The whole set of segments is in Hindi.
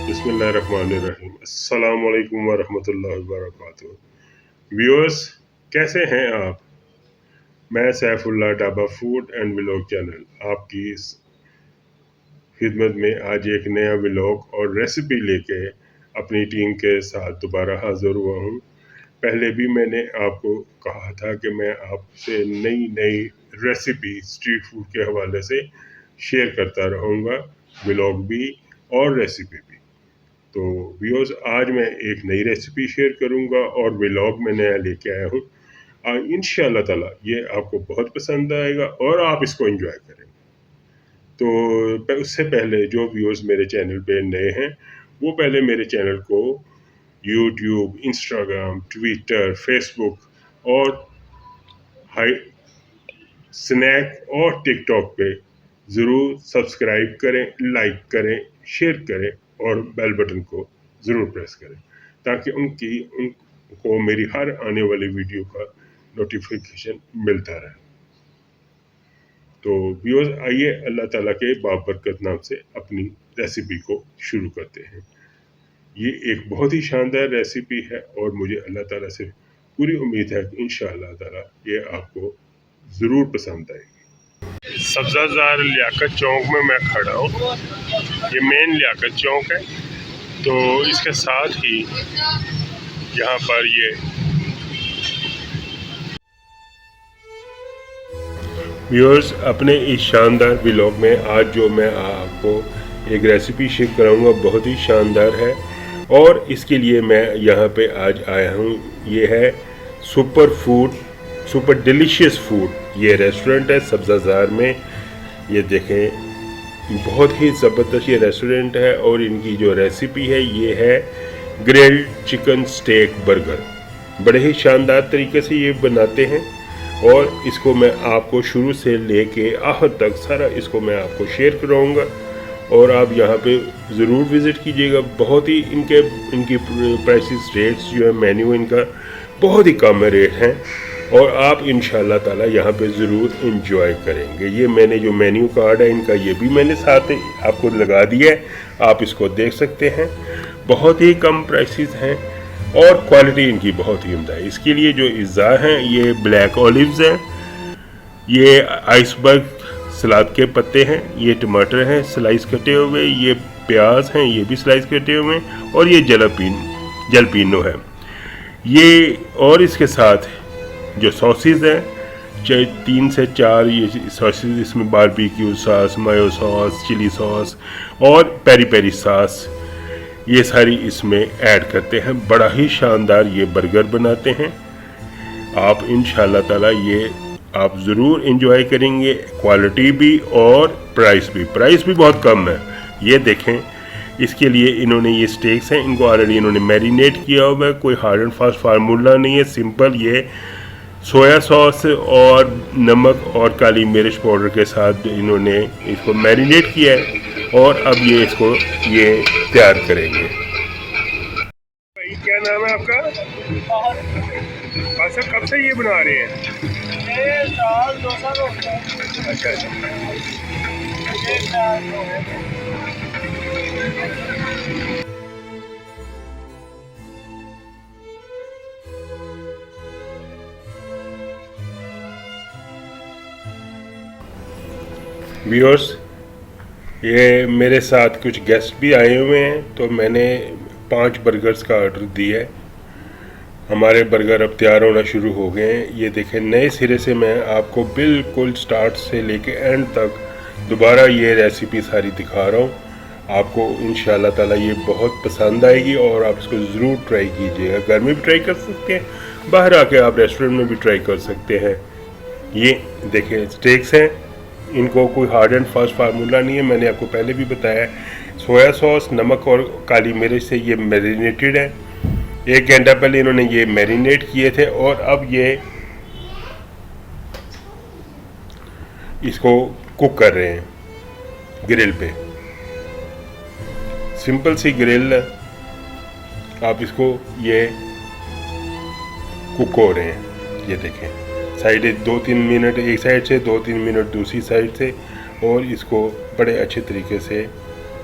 बिस्मिल्लाहिर्रहमानिर्रहीम। अस्सलाम वालेकुम वरहमतुल्लाहि वबरकातुहू। व्यूअर्स, कैसे हैं आप? मैं Saifullah dhaba food and vlog channel आपकी इस खिदमत में आज एक नया व्लॉग और रेसिपी लेके अपनी टीम के साथ दोबारा हाज़िर हुआ हूँ। पहले भी मैंने आपको कहा था कि मैं आपसे नई नई रेसिपी स्ट्रीट फूड के हवाले से शेयर करता रहूँगा, व्लॉग भी और रेसिपी भी। तो व्यूअर्स, आज मैं एक नई रेसिपी शेयर करूंगा और व्लॉग में नया लेके आया हूँ। इंशाअल्लाह ताला ये आपको बहुत पसंद आएगा और आप इसको एंजॉय करेंगे। तो उससे पहले जो व्यूअर्स मेरे चैनल पे नए हैं, वो पहले मेरे चैनल को यूट्यूब, इंस्टाग्राम, ट्विटर, फेसबुक और हाई स्नैक और टिकटॉक पे ज़रूर सब्सक्राइब करें, लाइक करें, शेयर करें और बेल बटन को ज़रूर प्रेस करें ताकि उनको मेरी हर आने वाली वीडियो का नोटिफिकेशन मिलता रहे। तो व्यूअर्स, आइए अल्लाह ताला के बाबरकत नाम से अपनी रेसिपी को शुरू करते हैं। ये एक बहुत ही शानदार रेसिपी है और मुझे अल्लाह ताला से पूरी उम्मीद है कि इंशाअल्लाह ताला ये आपको ज़रूर पसंद आएगी। सब्ज़ाजार लियाकत चौक में मैं खड़ा हूँ। ये मेन लियाकत चौक है। तो इसके साथ ही यहाँ पर ये व्यूअर्स, अपने इस शानदार व्लॉग में आज जो मैं आपको एक रेसिपी शेयर कराऊंगा बहुत ही शानदार है और इसके लिए मैं यहाँ पे आज आया हूँ। ये है सुपर डिलीशियस फूड। ये रेस्टोरेंट है सब्ज़ाजार में। ये देखें, बहुत ही ज़बरदस्त ये रेस्टोरेंट है और इनकी जो रेसिपी है ये है ग्रिल्ड चिकन स्टेक बर्गर। बड़े ही शानदार तरीके से ये बनाते हैं और इसको मैं आपको शुरू से लेके आखिर तक सारा इसको मैं आपको शेयर कराऊंगा और आप यहाँ पे ज़रूर विज़िट कीजिएगा। बहुत ही इनकी प्राइसेस रेट्स जो है, मेन्यू इनका बहुत ही कम रेट हैं और आप इंशाल्लाह ताला यहाँ पे ज़रूर इंजॉय करेंगे। ये मैंने जो मेन्यू कार्ड है इनका, ये भी मैंने साथ आपको लगा दिया है, आप इसको देख सकते हैं। बहुत ही कम प्राइसेस हैं और क्वालिटी इनकी बहुत ही उम्दा है। इसके लिए जो इज़्ज़ा हैं, ये ब्लैक ऑलिव्स हैं, ये आइसबर्ग सलाद के पत्ते हैं, ये टमाटर हैं स्लाइस कटे हुए, ये प्याज हैं, ये भी स्लाइस कटे हुए हैं और ये जलपीनो है ये। और इसके साथ जो सॉसेज हैं, 3 से 4 ये सॉसेज, इसमें बारबेक्यू सॉस, मायो सॉस, चिली सॉस और पेरी पेरी सॉस, ये सारी इसमें ऐड करते हैं। बड़ा ही शानदार ये बर्गर बनाते हैं। आप इंशाल्लाह ताला ये आप ज़रूर इंजॉय करेंगे। क्वालिटी भी और प्राइस भी बहुत कम है। ये देखें, इसके लिए इन्होंने ये स्टेक्स हैं, इनको ऑलरेडी इन्होंने मैरिनेट किया हुआ है। कोई हार्ड एंड फास्ट फार्मूला नहीं है, सिंपल ये सोया सॉस और नमक और काली मिर्च पाउडर के साथ इन्होंने इसको मैरिनेट किया है और अब ये इसको तैयार करेंगे। भाई, क्या नाम है आपका? अच्छा, कब से ये बना रहे हैं? साल 2 साल हो गया। अच्छा। व्यूअर्स, ये मेरे साथ कुछ गेस्ट भी आए हुए हैं तो मैंने 5 बर्गर्स का ऑर्डर दिया है। हमारे बर्गर अब तैयार होना शुरू हो गए हैं। ये देखें, नए सिरे से मैं आपको बिल्कुल स्टार्ट से लेके एंड तक दोबारा ये रेसिपी सारी दिखा रहा हूँ। आपको इंशाल्लाह ताला ये बहुत पसंद आएगी और आप इसको ज़रूर ट्राई कीजिएगा। घर में भी ट्राई कर सकते हैं, बाहर आके आप रेस्टोरेंट में भी ट्राई कर सकते हैं। ये देखें, स्टेक्स हैं, इनको कोई हार्ड एंड फास्ट फार्मूला नहीं है। मैंने आपको पहले भी बताया, सोया सॉस, नमक और काली मिर्च से ये मैरिनेटेड है। 1 घंटा पहले इन्होंने ये मैरिनेट किए थे और अब ये इसको कुक कर रहे हैं ग्रिल पे। सिंपल सी ग्रिल, आप इसको ये कुक हो रहे हैं। ये देखें, साइड 2-3 मिनट एक साइड से, 2-3 मिनट दूसरी साइड से और इसको बड़े अच्छे तरीके से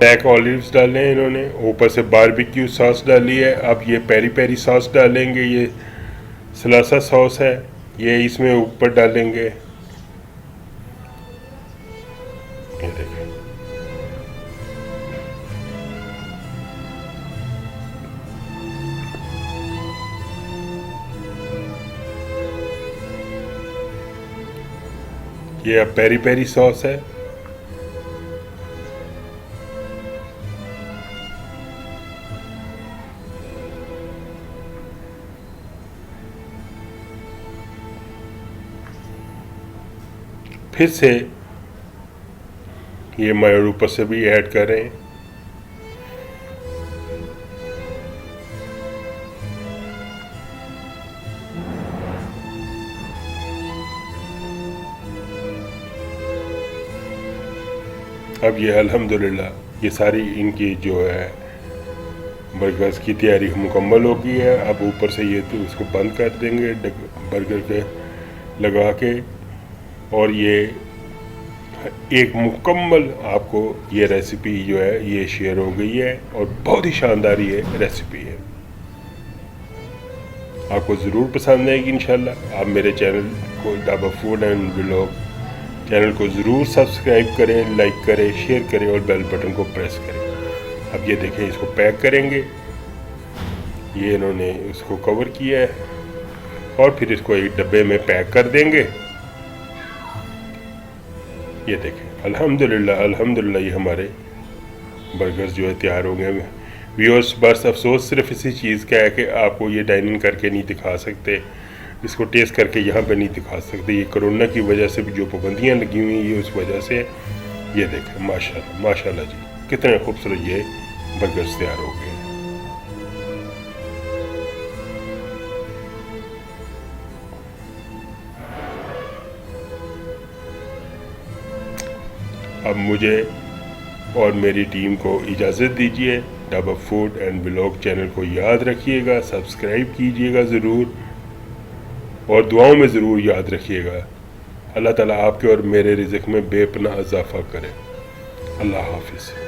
ब्लैक ऑलिव्स डाले हैं इन्होंने, ऊपर से बारबेक्यू सॉस डाली है। अब ये पेरी पेरी सॉस डालेंगे, ये सलासा सॉस है, ये इसमें ऊपर डालेंगे। ये देखें, ये अब पेरी पेरी सॉस है। फिर से ये मैं ऊपर से भी ऐड कर रहे हैं। अब ये अल्हम्दुलिल्लाह ये सारी इनकी जो है बर्गर्स की तैयारी मुकम्मल हो गई है। अब ऊपर से ये तो इसको बंद कर देंगे बर्गर के लगा के, और ये एक मुकम्मल आपको ये रेसिपी जो है ये शेयर हो गई है, और बहुत ही शानदार ये रेसिपी है। आपको ज़रूर पसंद आएगी इंशाल्लाह। आप मेरे चैनल को dhaba food and vlog channel को ज़रूर सब्सक्राइब करें, लाइक करें, शेयर करें और बेल बटन को प्रेस करें। अब ये देखें, इसको पैक करेंगे। ये इन्होंने इसको कवर किया है और फिर इसको एक डब्बे में पैक कर देंगे। ये देखें, अल्हम्दुलिल्लाह अल्हम्दुलिल्लाह ये हमारे बर्गर्स जो है तैयार हो गए। व्यूअर्स, बस अफसोस सिर्फ इसी चीज़ का है कि आपको ये डाइनिंग करके नहीं दिखा सकते, इसको टेस्ट करके यहाँ पे नहीं दिखा सकते। ये कोरोना की वजह से भी जो पाबंदियाँ लगी हुई हैं उस वजह से। ये देखें, माशाल्लाह माशाल्लाह जी, कितने खूबसूरत ये बर्गर्स तैयार हो गए। अब मुझे और मेरी टीम को इजाज़त दीजिए। Dhaba food and vlog channel को याद रखिएगा, सब्सक्राइब कीजिएगा ज़रूर, और दुआओं में ज़रूर याद रखिएगा। अल्लाह ताला आपके और मेरे रिज़्क़ में बेपनाह इजाफ़ा करे। अल्लाह हाफ़िज़।